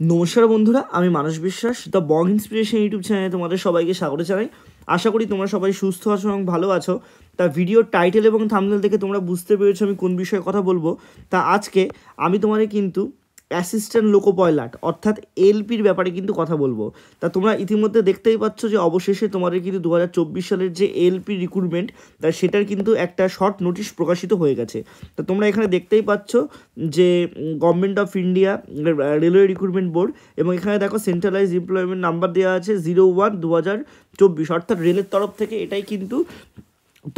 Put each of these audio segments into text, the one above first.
নমস্কার বন্ধুরা, আমি মানস বিশ্বাস, দ্য বং ইন্সপিরেশন ইউটিউব চ্যানেলে তোমাদের সবাইকে স্বাগত জানাই। আশা করি তোমরা সবাই সুস্থ আছো এবং ভালো আছো। তা ভিডিওর টাইটেল এবং থাম্বনেল দেখে তোমরা বুঝতে পেরেছো আমি কোন বিষয়ে কথা বলবো। তা আজকে আমি তোমাদের কিন্তু অ্যাসিস্ট্যান্ট লোকো পাইলট অর্থাৎ এলপির ব্যাপারে কিন্তু কথা বলবো। তা তোমরা ইতিমধ্যে দেখতেই পাচ্ছ যে অবশেষে তোমাদের কিন্তু 2024 সালের যে এলপি রিক্রুটমেন্ট তা সেটার কিন্তু একটা শর্ট নোটিশ প্রকাশিত হয়ে গেছে। তা তোমরা এখানে দেখতেই পাচ্ছ যে government of India railway recruitment board, এবং এখানে দেখো সেন্ট্রালাইজ এমপ্লয়মেন্ট নাম্বার দেওয়া আছে 01/2024, অর্থাৎ রেলের তরফ থেকে এটাই কিন্তু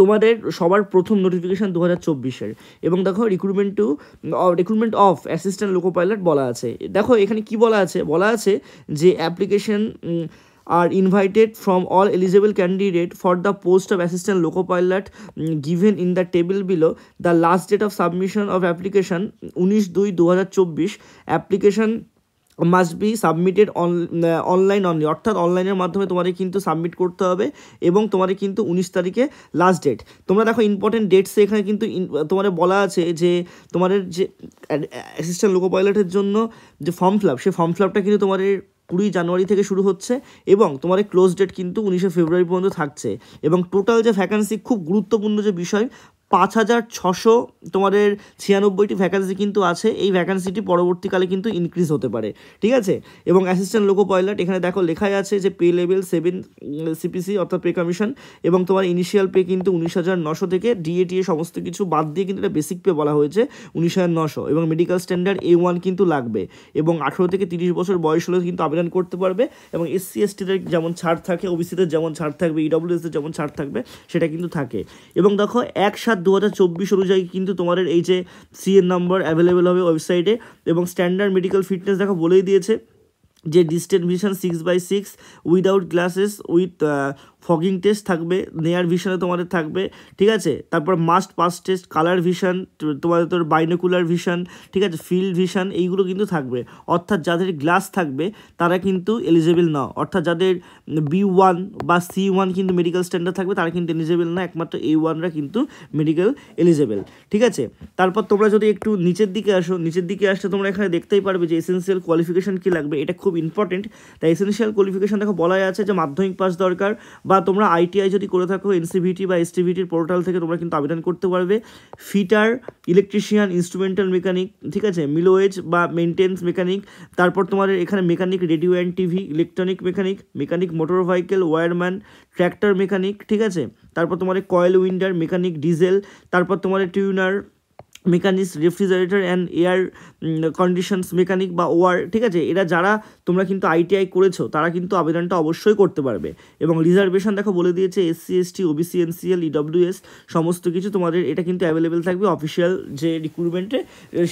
তোমাদের সবার প্রথম নোটিফিকেশান 2024-এর। এবং দেখো recruitment of assistant loco pilot বলা আছে। দেখো এখানে কি বলা আছে যে application are invited from all eligible candidate for the post of assistant loco pilot given in the table below. The last date of submission of application 19/2/2024. application must be submitted online only, অর্থাৎ অনলাইনের মাধ্যমে তোমাদের কিন্তু submit করতে হবে এবং তোমাদের কিন্তু 19 তারিখে লাস্ট ডেট। তোমরা দেখো ইম্পর্টেন্ট ডেটসে এখানে কিন্তু তোমাদের বলা আছে যে তোমাদের যে অ্যাসিস্ট্যান্ট লোকো পাইলটের জন্য যে ফর্ম ফিল আপ, সেই ফর্ম ফিল আপটা কিন্তু তোমাদের 20 জানুয়ারি থেকে শুরু হচ্ছে এবং তোমাদের ক্লোজ ডেট কিন্তু 19 ফেব্রুয়ারি পর্যন্ত থাকছে। এবং টোটাল যে ভ্যাকান্সি, খুব গুরুত্বপূর্ণ যে বিষয়, 5696 তোমাদের 96টি ভ্যাকান্সি কিন্তু আছে। এই ভ্যাকান্সিটি পরবর্তীকালে কিন্তু ইনক্রিজ হতে পারে, ঠিক আছে। এবং অ্যাসিস্ট্যান্ট লোকো পাইলট এখানে দেখো লেখাই আছে যে পে লেভেল 7 সিপিসি অর্থাৎ পে কমিশন, এবং তোমার ইনিশিয়াল পে কিন্তু 19,900 থেকে ডিএটিএ সমস্ত কিছু বাদ দিয়ে কিন্তু এটা বেসিক পে বলা হয়েছে 19,900। এবং মেডিকেল স্ট্যান্ডার্ড A1 কিন্তু লাগবে, এবং 18 থেকে 30 বছর বয়স হলে কিন্তু আবেদন করতে পারবে। এবং SC STদের যেমন ছাড় থাকে, ওবিসিদের যেমন ছাড় থাকবে, EWSদের যেমন ছাড় থাকবে সেটা কিন্তু থাকে। এবং দেখো 1/7/2024 অনুযায়ী কিন্তু তোমাদের এই যে CN নাম্বার অ্যাভেলেবেল হবে ওয়েবসাইটে। এবং স্ট্যান্ডার্ড মেডিকেল ফিটনেস দেখো বলেই দিয়েছে যে distance vision 6/6 without glasses with fogging test থাকবে, নেয়ার ভিশনে তোমাদের থাকবে, ঠিক আছে। তারপর must pass test, colour vision, তোমাদের বাইনোকুলার ভিশন, ঠিক আছে, ফিল্ড ভিশন, এইগুলো কিন্তু থাকবে। অর্থাৎ যাদের গ্লাস থাকবে তারা কিন্তু এলিজেবল না, অর্থাৎ যাদের B1 বা C1 কিন্তু মেডিকেল স্ট্যান্ডার্ড থাকবে তারা কিন্তু এলিজেবল না, একমাত্র A1রা কিন্তু মেডিকেল এলিজেবল, ঠিক আছে। তারপর তোমরা যদি একটু নিচের দিকে আসলে তোমরা এখানে দেখতেই পারবে যে এসেন্সিয়াল কোয়ালিফিকেশান কী লাগবে, এটা খুব ইম্পর্টেন্ট। তাই এসেন্সিয়াল কোয়ালিফিকেশান দেখো বলাই আছে যে মাধ্যমিক পাস দরকার, বা তোমরা ITI যদি করে থাকো NCVT বা STVTর পোর্টাল থেকে তোমরা কিন্তু আবেদন করতে পারবে। ফিটার, ইলেকট্রিশিয়ান, ইনস্ট্রুমেন্টাল মেকানিক, ঠিক আছে, মিলোয়েজ বা মেনটেন্স মেকানিক। তারপর তোমাদের এখানে mechanic radio and TV, electronic mechanic motor vehicle, wireman, tractor mechanic, ঠিক আছে। তারপর তোমাদের কয়েল উইন্ডার মেকানিক, ডিজেল। তারপর তোমাদের tenure mechanics, refrigerator and air conditions mechanic বা OR, ঠিক আছে। এরা যারা তোমরা কিন্তু ITI করেছো তারা কিন্তু আবেদনটা অবশ্যই করতে পারবে। এবং রিজার্ভেশন দেখো বলে দিয়েছে SC ST OBC NCL EWS সমস্ত কিছু তোমাদের এটা কিন্তু অ্যাভেলেবেল থাকবে অফিসিয়াল যে রিক্রুটমেন্টে,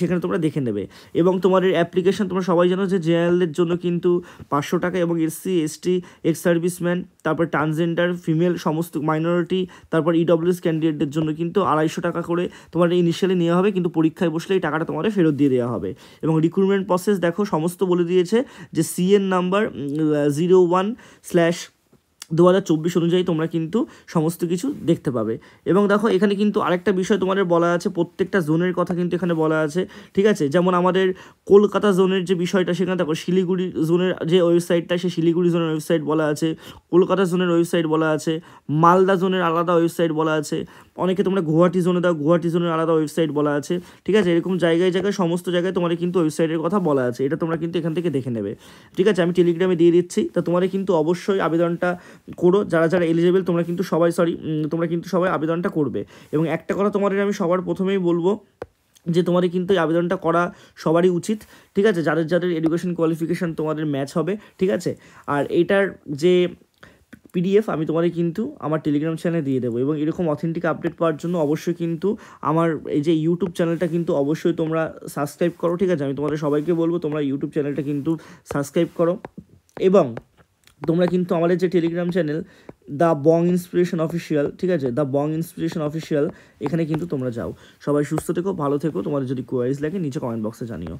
সেখানে তোমরা দেখে নেবে। এবং তোমাদের অ্যাপ্লিকেশন তোমরা সবাই জানো যে জেনারেলের জন্য কিন্তু 500 টাকা, এবং SC ST এক্স সার্ভিসম্যান, তারপর ট্রান্সজেন্ডার, ফিমেল, সমস্ত মাইনরিটি, তারপর EWS ক্যান্ডিডেটদের জন্য কিন্তু 250 টাকা করে তোমার ইনিশিয়ালি নেওয়া হবে, কিন্তু পরীক্ষায় বসলে এই টাকাটা তোমাদের ফেরত দিয়ে দেওয়া হবে। এবং রিক্রুটমেন্ট প্রসেস দেখো সমস্ত বলে দিয়েছে যে CN নাম্বার 01/2024 অনুযায়ী তোমরা কিন্তু সমস্ত কিছু দেখতে পাবে। এবং দেখো এখানে কিন্তু আরেকটা বিষয় তোমাদের বলা আছে, প্রত্যেকটা জোনের কথা কিন্তু এখানে বলা আছে, ঠিক আছে। যেমন আমাদের কলকাতা জোনের যে বিষয়টা, সেখানে দেখো শিলিগুড়ি জোনের যে ওয়েবসাইটটা, সে শিলিগুড়ি জোনের ওয়েবসাইট বলা আছে, কলকাতা জোনের ওয়েবসাইট বলা আছে, মালদা জোনের আলাদা ওয়েবসাইট বলা আছে, অনেকে তোমরা গুয়াহাটি জোনে দাও, গুয়াহাটি জোনের আলাদা ওয়েবসাইট বলা আছে, ঠিক আছে। এরকম জায়গায় সমস্ত জায়গায় তোমাদের কিন্তু ওয়েবসাইটের কথা বলা আছে, এটা তোমরা কিন্তু এখান থেকে দেখে নেবে, ঠিক আছে। আমি টেলিগ্রামে দিয়ে দিচ্ছি, তা তোমাদের কিন্তু অবশ্যই আবেদনটা করো। যারা এলিজেবল তোমরা কিন্তু সবাই আবেদনটা করবে। এবং একটা কথা তোমাদের আমি সবার প্রথমেই বলবো যে তোমাদের কিন্তু এই আবেদনটা করা সবারই উচিত, ঠিক আছে, যাদের এডুকেশন কোয়ালিফিকেশান তোমাদের ম্যাচ হবে, ঠিক আছে। আর এইটার যে PDF আমি তোমাদের কিন্তু আমার টেলিগ্রাম চ্যানেলে দিয়ে দেবো। এবং এরকম অথেন্টিক আপডেট পাওয়ার জন্য অবশ্যই কিন্তু আমার এই যে ইউটিউব চ্যানেলটা কিন্তু অবশ্যই তোমরা সাবস্ক্রাইব করো, ঠিক আছে। আমি তোমাদের সবাইকে বলবো তোমরা ইউটিউব চ্যানেলটা কিন্তু সাবস্ক্রাইব করো। এবং তোমরা কিন্তু আমাদের যে Telegram channel the Bong inspiration official, ঠিক আছে, দ্য বং ইন্সপিরেশন অফিসিয়াল, এখানে কিন্তু তোমরা যাও। সবাই সুস্থ থেকো, ভালো থেকো। তোমাদের যদি কোয়ারিজ লাগে নিচে কমেন্ট বক্সে জানিও।